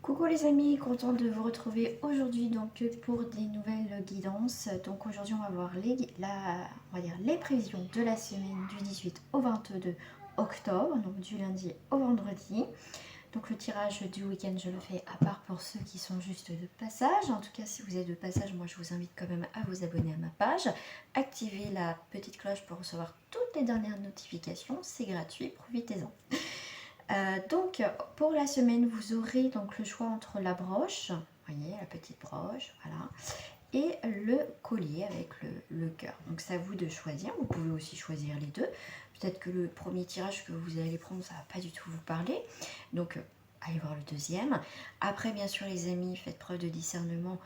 Coucou les amis, contente de vous retrouver aujourd'hui donc pour des nouvelles guidances. Donc aujourd'hui on va voir les prévisions de la semaine du 18 au 22 octobre, donc du lundi au vendredi. Donc le tirage du week-end je le fais à part pour ceux qui sont juste de passage. En tout cas si vous êtes de passage, moi je vous invite quand même à vous abonner à ma page. Activez la petite cloche pour recevoir toutes les dernières notifications, c'est gratuit, profitez-en. Donc pour la semaine vous aurez donc le choix entre la broche, vous voyez la petite broche, voilà, et le collier avec le cœur. Donc c'est à vous de choisir, vous pouvez aussi choisir les deux. Peut-être que le premier tirage que vous allez prendre ça va pas du tout vous parler, donc allez voir le deuxième. Après bien sûr les amis, faites preuve de discernement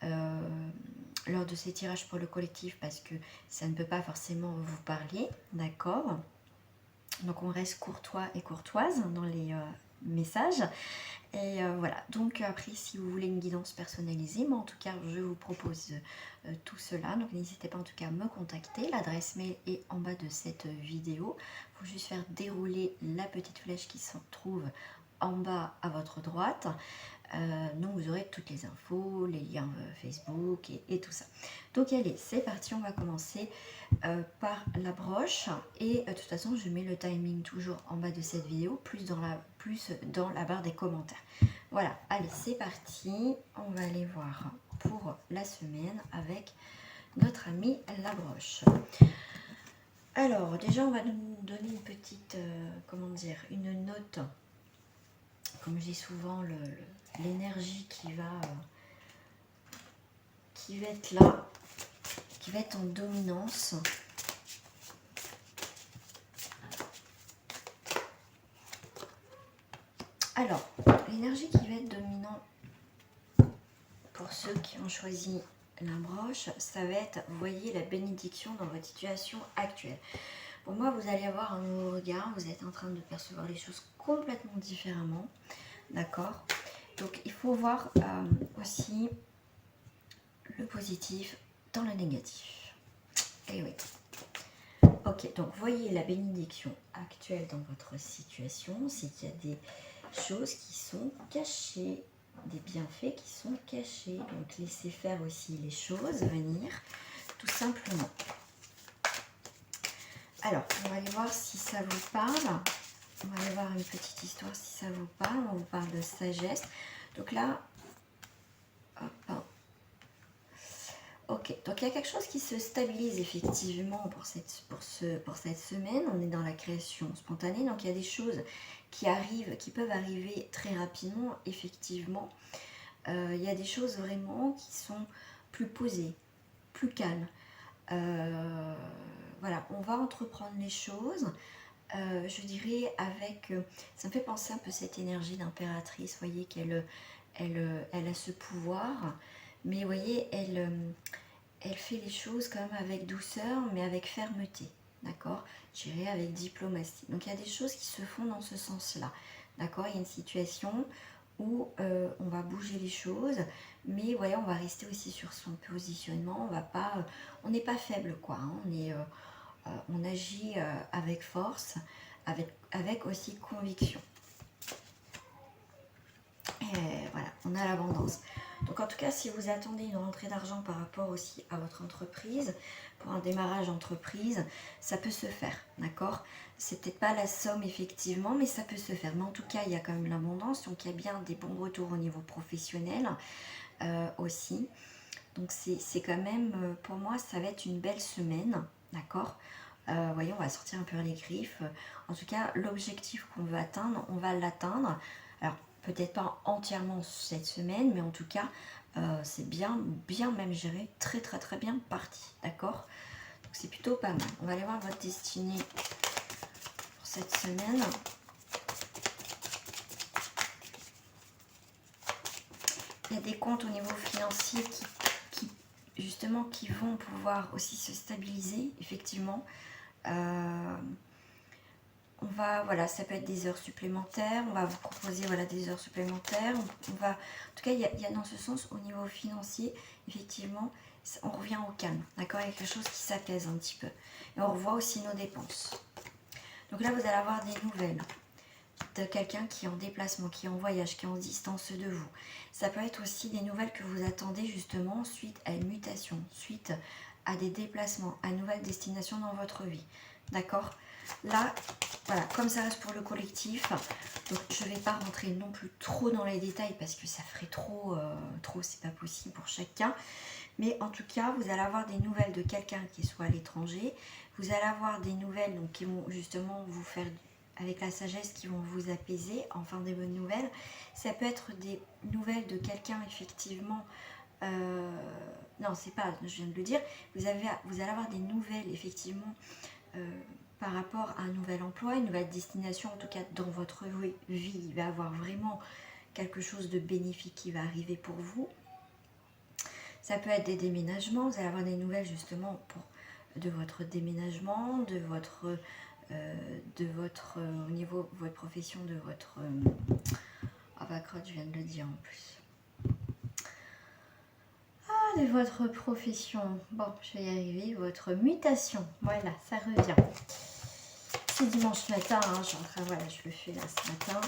lors de ces tirages pour le collectif parce que ça ne peut pas forcément vous parler, d'accord? Donc on reste courtois et courtoise dans les messages. Et voilà, donc après si vous voulez une guidance personnalisée, moi en tout cas je vous propose tout cela. Donc n'hésitez pas en tout cas à me contacter. L'adresse mail est en bas de cette vidéo. Il faut juste faire dérouler la petite flèche qui se trouve en bas à votre droite. Donc vous aurez toutes les infos, les liens Facebook et tout ça. Donc allez, c'est parti, on va commencer par la broche. Et de toute façon, je mets le timing toujours en bas de cette vidéo, plus dans la barre des commentaires. Voilà, allez, c'est parti. On va aller voir pour la semaine avec notre amie la broche. Alors, déjà, on va nous donner une petite, une note. Comme je dis souvent, l'énergie qui va être là, qui va être en dominance. Alors, l'énergie qui va être dominante pour ceux qui ont choisi la broche, ça va être, vous voyez, la bénédiction dans votre situation actuelle. Pour moi, vous allez avoir un nouveau regard, vous êtes en train de percevoir les choses complètement différemment, d'accord? Donc, il faut voir aussi le positif dans le négatif. Et oui. Ok, donc voyez la bénédiction actuelle dans votre situation, c'est qu'il y a des choses qui sont cachées, des bienfaits qui sont cachés. Donc laissez faire aussi les choses venir, tout simplement. Alors, on va aller voir si ça vous parle. On va aller voir une petite histoire si ça vous parle. On vous parle de sagesse. Donc là, hop. Ok, donc il y a quelque chose qui se stabilise effectivement pour cette semaine. On est dans la création spontanée, donc il y a des choses qui arrivent, qui peuvent arriver très rapidement, effectivement. Il y a des choses vraiment qui sont plus posées, plus calmes. Voilà, on va entreprendre les choses. Je dirais avec... ça me fait penser un peu cette énergie d'impératrice, vous voyez qu'elle a ce pouvoir, mais vous voyez, elle fait les choses quand même avec douceur, mais avec fermeté, d'accord? Je dirais avec diplomatie. Donc il y a des choses qui se font dans ce sens-là, d'accord? Il y a une situation où on va bouger les choses, mais voyez, on va rester aussi sur son positionnement, on n'est pas faible, quoi, hein, on agit avec force, avec aussi conviction. Et voilà, on a l'abondance. Donc en tout cas, si vous attendez une rentrée d'argent par rapport aussi à votre entreprise, pour un démarrage d'entreprise, ça peut se faire, d'accord? C'est peut-être pas la somme effectivement, mais ça peut se faire. Mais en tout cas, il y a quand même l'abondance, donc il y a bien des bons retours au niveau professionnel aussi. Donc c'est quand même, pour moi, ça va être une belle semaine, d'accord? Voyez, on va sortir un peu les griffes. En tout cas, l'objectif qu'on veut atteindre, on va l'atteindre. Alors, peut-être pas entièrement cette semaine, mais en tout cas, c'est bien même géré, très bien parti, d'accord? Donc c'est plutôt pas mal. On va aller voir votre destinée pour cette semaine. Il y a des comptes au niveau financier qui vont pouvoir aussi se stabiliser, effectivement. Voilà, ça peut être des heures supplémentaires, on va vous proposer des heures supplémentaires, en tout cas il y a dans ce sens au niveau financier, effectivement, on revient au calme, d'accord, il y a quelque chose qui s'apaise un petit peu, et on revoit aussi nos dépenses. Donc là vous allez avoir des nouvelles de quelqu'un qui est en déplacement, qui est en voyage, qui est en distance de vous. Ça peut être aussi des nouvelles que vous attendez justement suite à une mutation, suite à des déplacements, à une nouvelle destination dans votre vie. D'accord? Là, voilà, comme ça reste pour le collectif, donc je ne vais pas rentrer non plus trop dans les détails parce que ça ferait trop, c'est pas possible pour chacun. Mais en tout cas, vous allez avoir des nouvelles de quelqu'un qui soit à l'étranger. Vous allez avoir des nouvelles donc, qui vont justement vous faire, avec la sagesse, qui vont vous apaiser, enfin des bonnes nouvelles. Ça peut être des nouvelles de quelqu'un effectivement... non, c'est pas, je viens de le dire. Vous allez avoir des nouvelles effectivement par rapport à un nouvel emploi, une nouvelle destination, en tout cas dans votre vie. Il va y avoir vraiment quelque chose de bénéfique qui va arriver pour vous. Ça peut être des déménagements, vous allez avoir des nouvelles justement de votre déménagement, de votre au niveau de votre profession, de votre... ah bah crotte, je viens de le dire en plus. Ah, de votre profession, bon, je vais y arriver, votre mutation, voilà, ça revient. C'est dimanche matin, hein, voilà, je le fais là ce matin.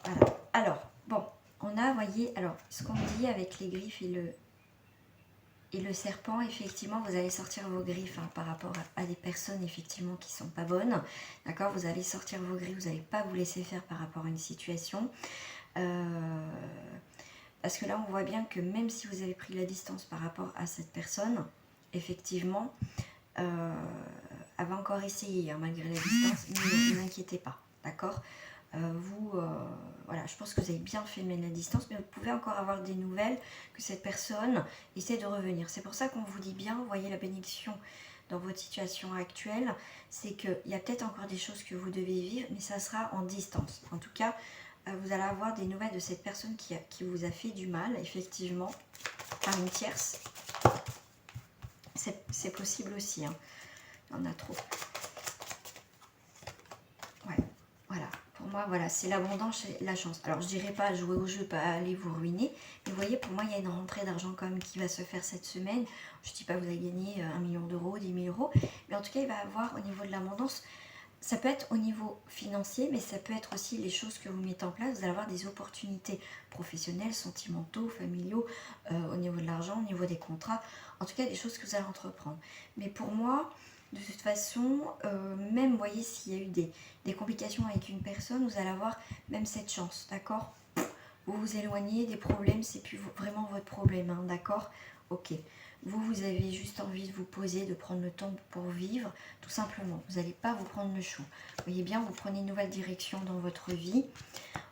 Voilà, alors, bon, on a, voyez, alors, ce qu'on dit avec les griffes et le serpent, effectivement, vous allez sortir vos griffes hein, par rapport à des personnes, effectivement, qui sont pas bonnes. D'accord? Vous allez sortir vos griffes, vous n'allez pas vous laisser faire par rapport à une situation. Parce que là, on voit bien que même si vous avez pris la distance par rapport à cette personne, effectivement, elle va encore essayer, hein, malgré la distance, mais ne vous inquiétez pas. D'accord? Voilà, je pense que vous avez bien fait de mettre la distance, mais vous pouvez encore avoir des nouvelles que cette personne essaie de revenir. C'est pour ça qu'on vous dit bien, voyez la bénédiction dans votre situation actuelle, c'est qu'il y a peut-être encore des choses que vous devez vivre, mais ça sera en distance. En tout cas, vous allez avoir des nouvelles de cette personne qui vous a fait du mal, effectivement, par une tierce. C'est possible aussi, hein. Il y en a trop. Ouais, voilà. Pour moi, voilà, c'est l'abondance et la chance. Alors, je dirais pas jouer au jeu, pas aller vous ruiner. Mais vous voyez, pour moi, il y a une rentrée d'argent quand même qui va se faire cette semaine. Je ne dis pas que vous allez gagner 1 million d'euros, 10 000 euros. Mais en tout cas, il va y avoir au niveau de l'abondance, ça peut être au niveau financier, mais ça peut être aussi les choses que vous mettez en place. Vous allez avoir des opportunités professionnelles, sentimentaux, familiaux, au niveau de l'argent, au niveau des contrats. En tout cas, des choses que vous allez entreprendre. Mais pour moi... De toute façon, même, vous voyez, s'il y a eu des complications avec une personne, vous allez avoir même cette chance, d'accord? Vous vous éloignez des problèmes, c'est plus vraiment votre problème, hein, d'accord? Ok. Vous avez juste envie de vous poser, de prendre le temps pour vivre, tout simplement. Vous n'allez pas vous prendre le chou. Vous voyez bien, vous prenez une nouvelle direction dans votre vie.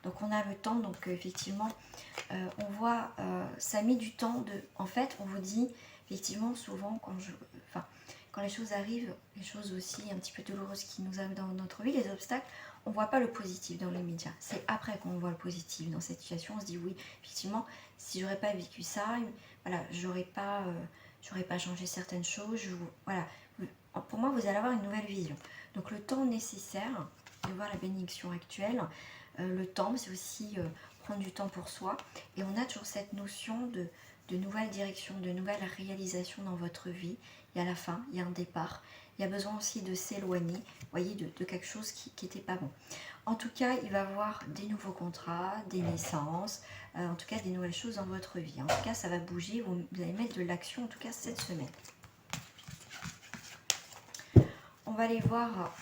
Donc, on a le temps, donc effectivement, on voit, ça met du temps En fait, on vous dit, effectivement, souvent, quand les choses arrivent, les choses aussi un petit peu douloureuses qui nous arrivent dans notre vie, les obstacles, on ne voit pas le positif dans les médias. C'est après qu'on voit le positif dans cette situation. On se dit oui, effectivement, si j'aurais pas vécu ça, voilà, j'aurais pas changé certaines choses. Voilà, pour moi, vous allez avoir une nouvelle vision. Donc le temps nécessaire de voir la bénédiction actuelle, le temps, c'est aussi prendre du temps pour soi. Et on a toujours cette notion de nouvelles directions, de nouvelles réalisations dans votre vie. Il y a la fin, il y a un départ. Il y a besoin aussi de s'éloigner, voyez, de quelque chose qui n'était pas bon. En tout cas, il va y avoir des nouveaux contrats, des naissances, en tout cas des nouvelles choses dans votre vie. En tout cas, ça va bouger, vous allez mettre de l'action, en tout cas cette semaine. On va aller voir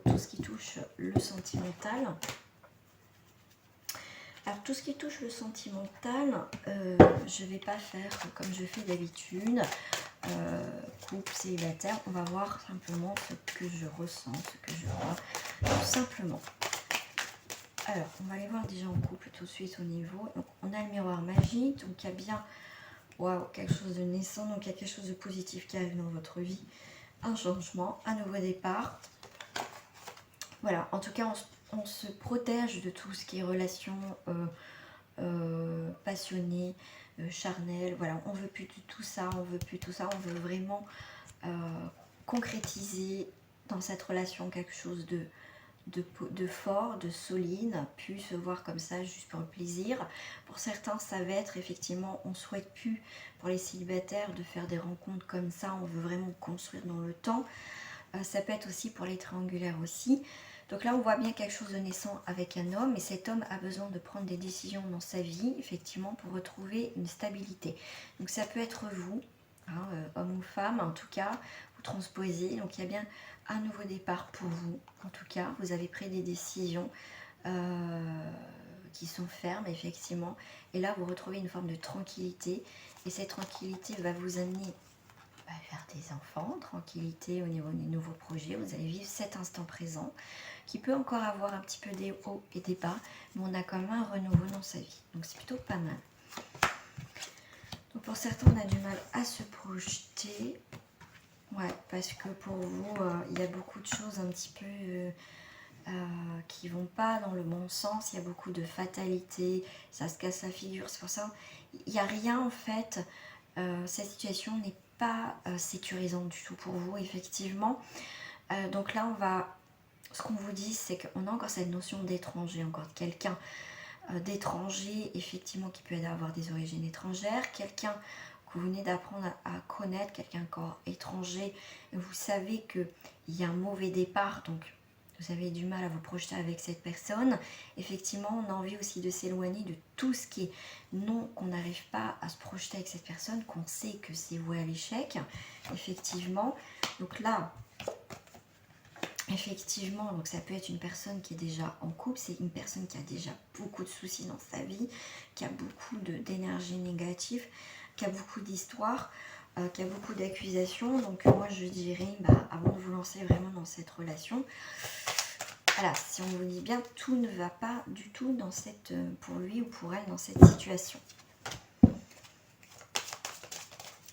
tout ce qui touche le sentimental. Alors tout ce qui touche le sentimental, je ne vais pas faire comme je fais d'habitude, couple, célibataire. On va voir simplement ce que je ressens, ce que je vois, tout simplement. Alors, on va aller voir déjà en couple tout de suite au niveau. Donc, on a le miroir magique, donc il y a bien quelque chose de naissant, donc il y a quelque chose de positif qui arrive dans votre vie. Un changement, un nouveau départ. Voilà, en tout cas, on se protège de tout ce qui est relation passionnée, charnelle. Voilà, on veut plus de tout ça, on veut plus tout ça, on veut vraiment concrétiser dans cette relation quelque chose de fort, de solide, plus se voir comme ça juste pour le plaisir. Pour certains, ça va être effectivement, on souhaite plus, pour les célibataires, de faire des rencontres comme ça, on veut vraiment construire dans le temps. Ça peut être aussi pour les triangulaires aussi. Donc là, on voit bien quelque chose de naissant avec un homme, et cet homme a besoin de prendre des décisions dans sa vie, effectivement, pour retrouver une stabilité. Donc ça peut être vous, hein, homme ou femme, en tout cas, vous transposez. Donc il y a bien un nouveau départ pour vous, en tout cas. Vous avez pris des décisions qui sont fermes, effectivement. Et là, vous retrouvez une forme de tranquillité, et cette tranquillité va vous amener faire des enfants, tranquillité au niveau des nouveaux projets. Vous allez vivre cet instant présent qui peut encore avoir un petit peu des hauts et des bas, mais on a quand même un renouveau dans sa vie. Donc c'est plutôt pas mal. Donc pour certains, on a du mal à se projeter. Ouais, parce que pour vous, il y a beaucoup de choses un petit peu qui vont pas dans le bon sens. Il y a beaucoup de fatalité, ça se casse la figure. C'est pour ça, il n'y a rien en fait. Cette situation n'est pas sécurisante du tout pour vous, effectivement. Donc là, ce qu'on vous dit, c'est qu'on a encore cette notion d'étranger, encore de quelqu'un d'étranger, effectivement, qui peut avoir des origines étrangères, quelqu'un que vous venez d'apprendre à connaître, quelqu'un encore étranger, et vous savez qu'il y a un mauvais départ, donc vous avez du mal à vous projeter avec cette personne. Effectivement, on a envie aussi de s'éloigner de tout ce qui est non, qu'on n'arrive pas à se projeter avec cette personne, qu'on sait que c'est voué à l'échec, effectivement. Donc là, effectivement, donc ça peut être une personne qui est déjà en couple, c'est une personne qui a déjà beaucoup de soucis dans sa vie, qui a beaucoup d'énergie négative, qui a beaucoup d'histoires, qui a beaucoup d'accusations. Donc moi je dirais, avant de vous lancer vraiment dans cette relation, voilà, si on vous dit bien, tout ne va pas du tout dans pour lui ou pour elle dans cette situation.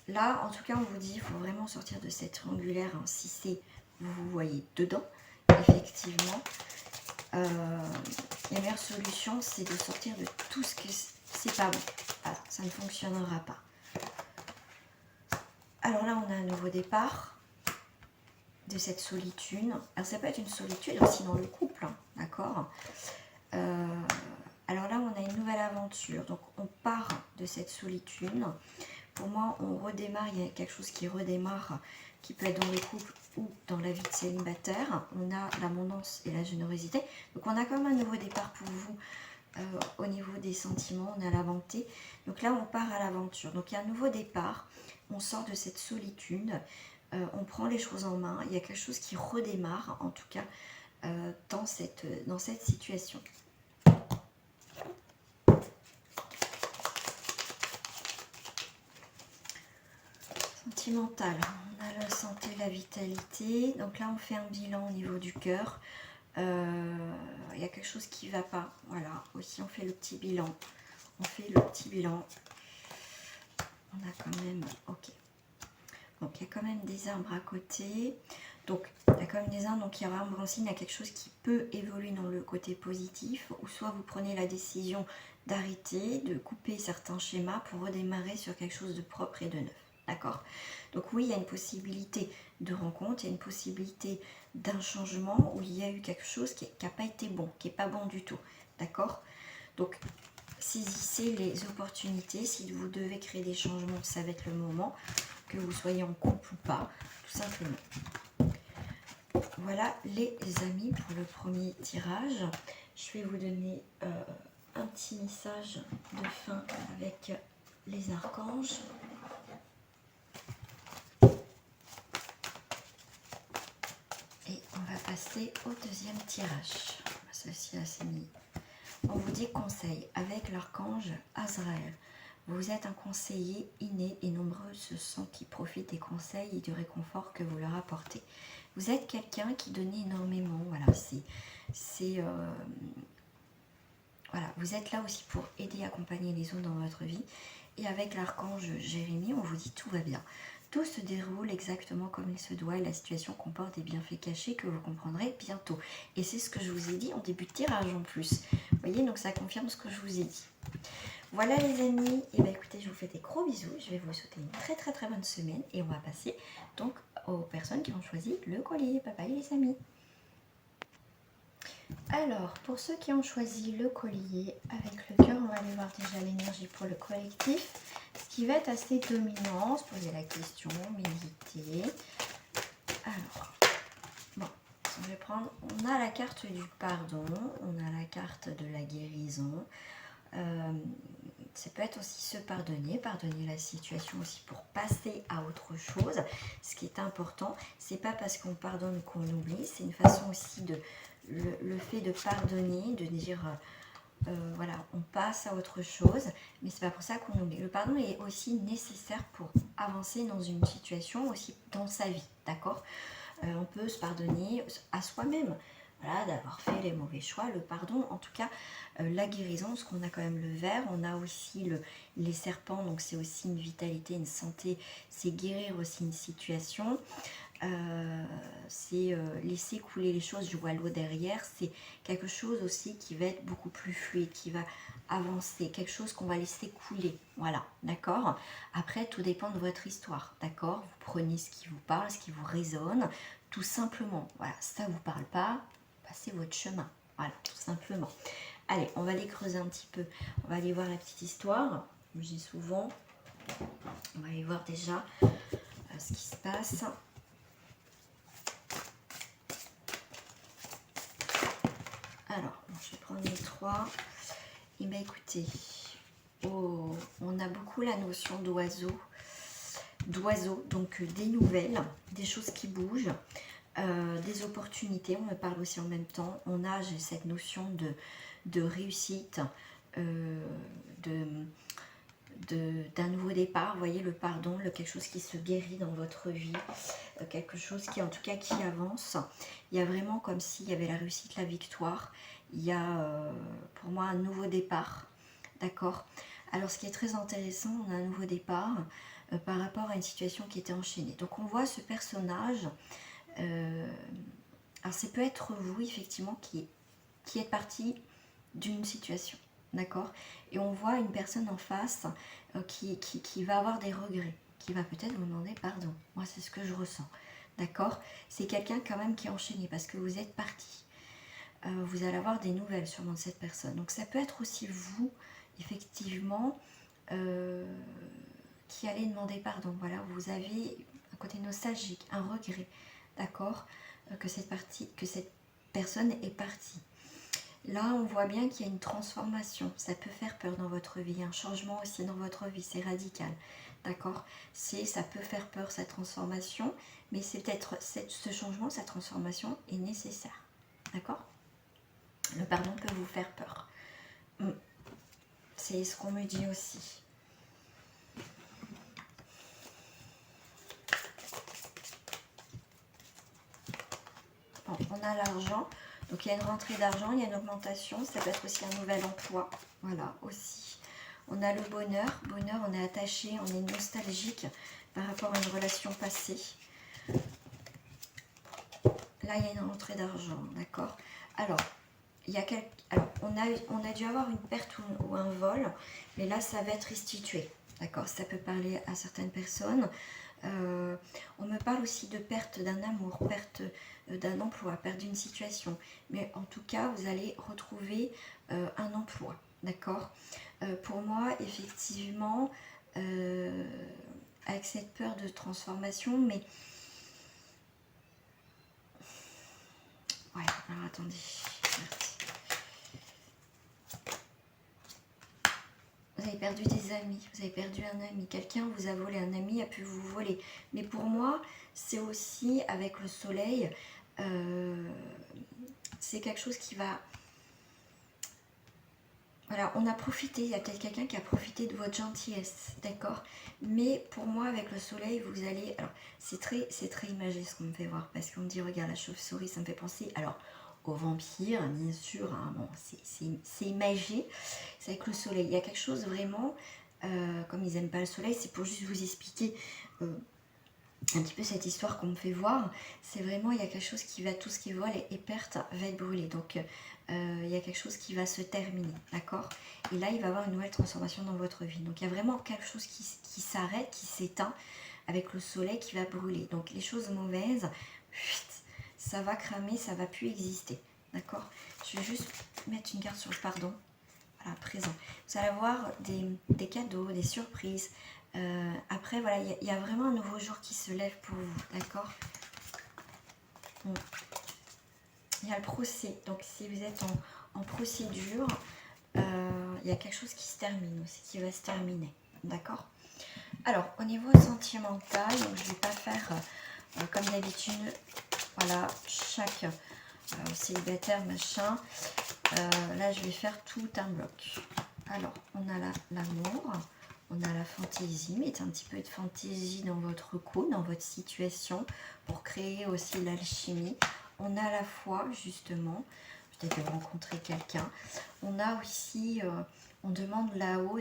Là, en tout cas, on vous dit, il faut vraiment sortir de cette triangulaire, hein, si c'est vous voyez dedans, effectivement. La meilleure solution, c'est de sortir de tout ce que c'est pas bon. Voilà, ça ne fonctionnera pas. Alors là, on a un nouveau départ de cette solitude. Alors ça peut être une solitude aussi dans le couple, hein, d'accord. Alors là, on a une nouvelle aventure. Donc on part de cette solitude. Pour moi, on redémarre, il y a quelque chose qui redémarre, qui peut être dans le couple ou dans la vie de célibataire. On a l'abondance et la générosité. Donc on a quand même un nouveau départ pour vous au niveau des sentiments, on a la bonté. Donc là, on part à l'aventure. Donc il y a un nouveau départ, on sort de cette solitude, on prend les choses en main. Il y a quelque chose qui redémarre, en tout cas, dans cette situation. Sentimental, on a la santé, la vitalité. Donc là, on fait un bilan au niveau du cœur. Il y a quelque chose qui ne va pas. Voilà, aussi on fait le petit bilan. On fait le petit bilan. On a quand même... Ok. Donc il y a quand même des arbres à côté. Donc il y a quand même des arbres. Donc il y a vraiment un signe, il y a quelque chose qui peut évoluer dans le côté positif. Ou soit vous prenez la décision d'arrêter, de couper certains schémas pour redémarrer sur quelque chose de propre et de neuf. D'accord? Donc oui, il y a une possibilité de rencontre, il y a une possibilité d'un changement où il y a eu quelque chose qui n'a pas été bon, qui n'est pas bon du tout. D'accord? Donc saisissez les opportunités. Si vous devez créer des changements, ça va être le moment, que vous soyez en couple ou pas, tout simplement. Voilà les amis pour le premier tirage. Je vais vous donner un petit message de fin avec les archanges. Et on va passer au deuxième tirage. Celle-ci là, c'est mis. On vous dit conseil avec l'archange Azraël. Vous êtes un conseiller inné et nombreux sont qui profitent des conseils et du réconfort que vous leur apportez. Vous êtes quelqu'un qui donne énormément. Voilà, voilà, vous êtes là aussi pour aider et accompagner les autres dans votre vie. Et avec l'archange Jérémie, on vous dit tout va bien. Tout se déroule exactement comme il se doit et la situation comporte des bienfaits cachés que vous comprendrez bientôt. Et c'est ce que je vous ai dit en début de tirage en plus. Vous voyez, donc ça confirme ce que je vous ai dit. Voilà les amis, et bien écoutez, je vous fais des gros bisous. Je vais vous souhaiter une très bonne semaine et on va passer donc aux personnes qui ont choisi le collier. Bye bye les amis. Alors, pour ceux qui ont choisi le collier avec le cœur, on va aller voir déjà l'énergie pour le collectif. Ce qui va être assez dominant, se poser la question, méditer. Alors, bon, Je vais prendre, on a la carte du pardon, on a la carte de la guérison. Ça peut être aussi se pardonner, pardonner la situation aussi pour passer à autre chose. Ce qui est important, c'est pas parce qu'on pardonne qu'on oublie, c'est une façon aussi de, le fait de pardonner, de dire voilà, on passe à autre chose, mais c'est pas pour ça qu'on oublie. Le pardon est aussi nécessaire pour avancer dans une situation, aussi dans sa vie, d'accord? On peut se pardonner à soi-même, voilà, d'avoir fait les mauvais choix, le pardon, en tout cas la guérison, parce qu'on a quand même le ver, on a aussi les serpents, donc c'est aussi une vitalité, une santé, c'est guérir aussi une situation, c'est laisser couler les choses, je vois l'eau derrière, c'est quelque chose aussi qui va être beaucoup plus fluide, qui va avancer, quelque chose qu'on va laisser couler, voilà, d'accord? Après, tout dépend de votre histoire, d'accord? Vous prenez ce qui vous parle, ce qui vous résonne, tout simplement, voilà, ça vous parle pas, passez votre chemin, voilà, tout simplement. Allez, on va aller creuser un petit peu, on va aller voir la petite histoire, comme je dis souvent, on va aller voir déjà ce qui se passe. Alors, je vais prendre les trois. Et bien écoutez, oh, on a beaucoup la notion d'oiseau, donc des nouvelles, des choses qui bougent, des opportunités, on me parle aussi en même temps. On a cette notion de réussite, d'un nouveau départ, vous voyez, le pardon, quelque chose qui se guérit dans votre vie, quelque chose qui en tout cas qui avance. Il y a vraiment comme s'il y avait la réussite, la victoire, il y a pour moi un nouveau départ, d'accord? Alors ce qui est très intéressant, on a un nouveau départ par rapport à une situation qui était enchaînée. Donc on voit ce personnage, alors ça peut être vous effectivement qui êtes parti d'une situation. D'accord? Et on voit une personne en face qui va avoir des regrets, qui va peut-être vous demander pardon. Moi, c'est ce que je ressens. D'accord? C'est quelqu'un quand même qui est enchaîné parce que vous êtes parti. Vous allez avoir des nouvelles sûrement de cette personne. Donc ça peut être aussi vous, effectivement, qui allez demander pardon. Voilà, vous avez un côté nostalgique, un regret. D'accord? Que cette personne est partie. Là, on voit bien qu'il y a une transformation. Ça peut faire peur dans votre vie. Un changement aussi dans votre vie, c'est radical. D'accord? Ça peut faire peur, cette transformation. Mais c'est peut-être ce changement, cette transformation est nécessaire. D'accord? Le pardon peut vous faire peur. C'est ce qu'on me dit aussi. Bon, on a l'argent. Donc il y a une rentrée d'argent, il y a une augmentation, ça peut être aussi un nouvel emploi, voilà, aussi. On a le bonheur, on est attaché, on est nostalgique par rapport à une relation passée. Là, il y a une rentrée d'argent, d'accord? Alors, on a dû avoir une perte ou un vol, mais là, ça va être restitué, d'accord? Ça peut parler à certaines personnes. On me parle aussi de perte d'un amour, perte d'un emploi, perte d'une situation. Mais en tout cas, vous allez retrouver un emploi, d'accord? Pour moi, effectivement, avec cette peur de transformation, mais... Ouais, alors attendez, merci. Vous avez perdu des amis, vous avez perdu un ami, quelqu'un vous a volé, un ami a pu vous voler. Mais pour moi, c'est aussi avec le soleil, c'est quelque chose qui va... Voilà, on a profité, il y a peut-être quelqu'un qui a profité de votre gentillesse, d'accord? Mais pour moi, avec le soleil, vous allez... Alors, c'est très imagé ce qu'on me fait voir, parce qu'on me dit, regarde, la chauve-souris, ça me fait penser... Alors, aux vampires, bien sûr, hein, bon, c'est imagé, c'est avec le soleil. Il y a quelque chose vraiment, comme ils n'aiment pas le soleil, c'est pour juste vous expliquer un petit peu cette histoire qu'on me fait voir. C'est vraiment, il y a quelque chose qui va, tout ce qui vole et perte va être brûlé. Donc, il y a quelque chose qui va se terminer, d'accord? Et là, il va y avoir une nouvelle transformation dans votre vie. Donc, il y a vraiment quelque chose qui s'arrête, qui s'éteint avec le soleil qui va brûler. Donc, les choses mauvaises... ça va cramer, ça va plus exister, d'accord? Je vais juste mettre une carte sur le pardon, voilà, présent. Vous allez avoir des cadeaux, des surprises. Après, voilà, il y a vraiment un nouveau jour qui se lève pour vous, d'accord? il y a le procès. Donc si vous êtes en procédure, il y a quelque chose qui se termine aussi, qui va se terminer. D'accord? Alors, au niveau sentimental, donc je ne vais pas faire comme d'habitude, voilà, chaque célibataire, machin. Là, je vais faire tout un bloc. Alors, on a l'amour, on a la fantaisie, mettez un petit peu de fantaisie dans votre couple, dans votre situation, pour créer aussi l'alchimie. On a la foi, justement, peut-être de rencontrer quelqu'un. On a aussi, on demande là-haut,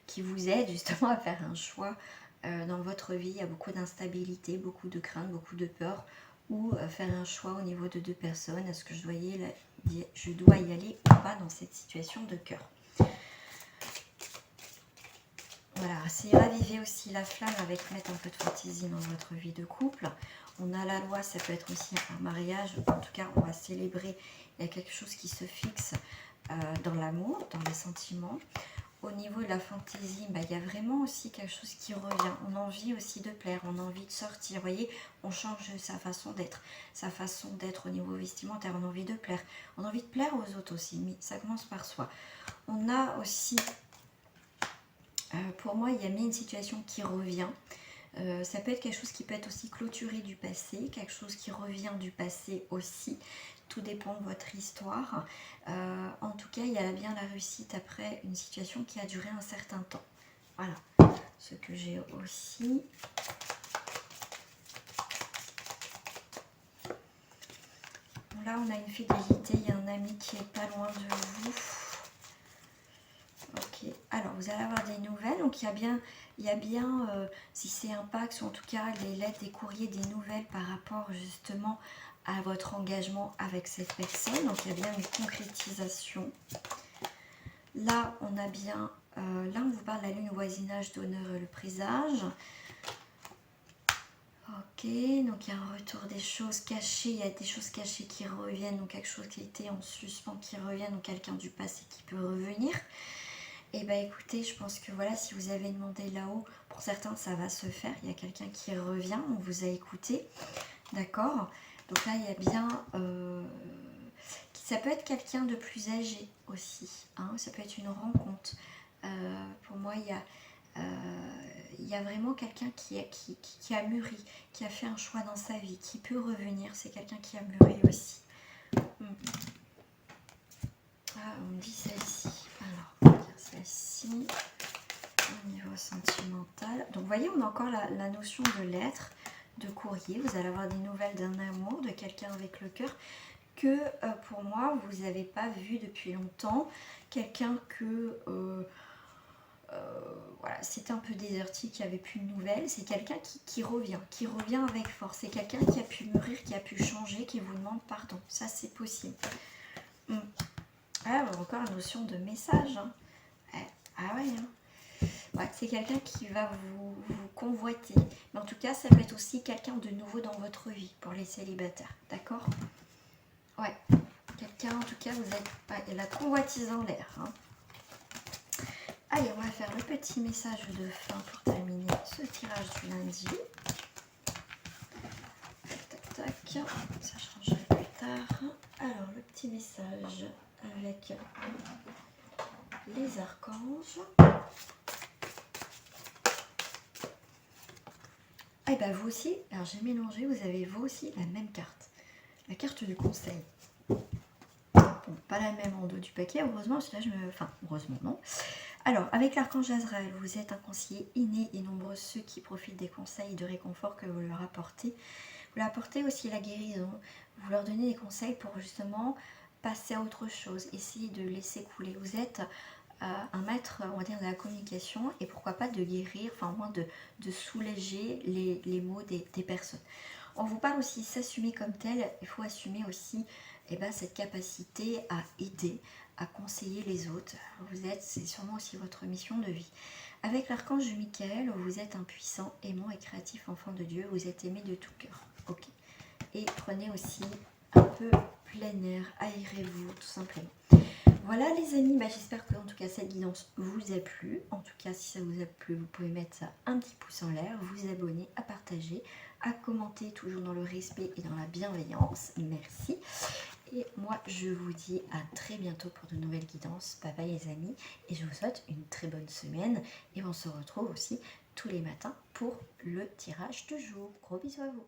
qui vous aide justement à faire un choix dans votre vie. Il y a beaucoup d'instabilité, beaucoup de crainte, beaucoup de peur, ou faire un choix au niveau de 2 personnes. Est-ce que je dois y aller ou pas dans cette situation de cœur? Voilà, c'est raviver aussi la flamme avec mettre un peu de fantaisie dans votre vie de couple. On a la loi, ça peut être aussi un mariage. En tout cas, on va célébrer. Il y a quelque chose qui se fixe dans l'amour, dans les sentiments. Au niveau de la fantaisie, il y a vraiment aussi quelque chose qui revient. On a envie aussi de plaire, on a envie de sortir. Vous voyez, on change sa façon d'être. Sa façon d'être au niveau vestimentaire, on a envie de plaire. On a envie de plaire aux autres aussi, mais ça commence par soi. On a aussi... pour moi, il y a une situation qui revient. Ça peut être quelque chose qui peut être aussi clôturé du passé, quelque chose qui revient du passé aussi. Tout dépend de votre histoire. En tout cas, il y a bien la réussite après une situation qui a duré un certain temps. Voilà. Ce que j'ai aussi. Là, on a une fidélité. Il y a un ami qui est pas loin de vous. Ok, alors vous allez avoir des nouvelles, donc il y a bien si c'est un Pax ou en tout cas les lettres, des courriers, des nouvelles par rapport justement à votre engagement avec cette personne, donc il y a bien une concrétisation. Là, on a bien, là on vous parle de la lune, voisinage, d'honneur et le présage. Ok, donc il y a un retour des choses cachées, il y a des choses cachées qui reviennent, donc quelque chose qui était en suspens qui revient, donc quelqu'un du passé qui peut revenir. Et écoutez, je pense que voilà, si vous avez demandé là-haut, pour certains ça va se faire, il y a quelqu'un qui revient, on vous a écouté, d'accord? Donc là il y a bien, ça peut être quelqu'un de plus âgé aussi, hein, ça peut être une rencontre. Pour moi il y a vraiment quelqu'un qui a mûri, qui a fait un choix dans sa vie, qui peut revenir, c'est quelqu'un qui a mûri aussi. Ah, on me dit celle-ci, alors celle-ci, au niveau sentimental. Donc vous voyez, on a encore la notion de lettre, de courrier. Vous allez avoir des nouvelles d'un amour, de quelqu'un avec le cœur que pour moi, vous n'avez pas vu depuis longtemps. Quelqu'un que... voilà, c'était un peu désertique, il n'y avait plus de nouvelles. C'est quelqu'un qui revient avec force. C'est quelqu'un qui a pu mûrir, qui a pu changer, qui vous demande pardon. Ça, c'est possible. Ah, encore la notion de message. Hein. Ah ouais, hein. Ouais, c'est quelqu'un qui va vous convoiter. Mais en tout cas, ça peut être aussi quelqu'un de nouveau dans votre vie pour les célibataires. D'accord? Ouais. Quelqu'un, en tout cas, vous êtes pas la convoitise en l'air. Hein. Allez, on va faire le petit message de fin pour terminer ce tirage du lundi. Tac, tac, tac. Ça changera plus tard. Alors, le petit message avec les archanges. Et bien vous aussi, alors j'ai mélangé, vous avez vous aussi la même carte. La carte du conseil. Bon, pas la même en dos du paquet, heureusement, parce que là je me... Enfin, heureusement non. Alors, avec l'archange Azraël, vous êtes un conseiller inné et nombreux ceux qui profitent des conseils et de réconfort que vous leur apportez. Vous leur apportez aussi la guérison. Vous leur donnez des conseils pour justement passer à autre chose, essayer de laisser couler. Vous êtes un maître, on va dire, de la communication et pourquoi pas de guérir, enfin au moins de soulager les maux des personnes. On vous parle aussi s'assumer comme tel, il faut assumer aussi cette capacité à aider, à conseiller les autres. C'est sûrement aussi votre mission de vie. Avec l'archange Michael, vous êtes un puissant, aimant et créatif enfant de Dieu, vous êtes aimé de tout cœur. Ok. Et prenez aussi un peu plein air, aérez-vous tout simplement. Voilà les amis, j'espère que en tout cas cette guidance vous a plu. En tout cas si ça vous a plu, vous pouvez mettre ça un petit pouce en l'air, vous abonner, à partager, à commenter, toujours dans le respect et dans la bienveillance. Merci. Et moi, je vous dis à très bientôt pour de nouvelles guidances. Bye bye les amis. Et je vous souhaite une très bonne semaine. Et on se retrouve aussi tous les matins pour le tirage du jour. Gros bisous à vous.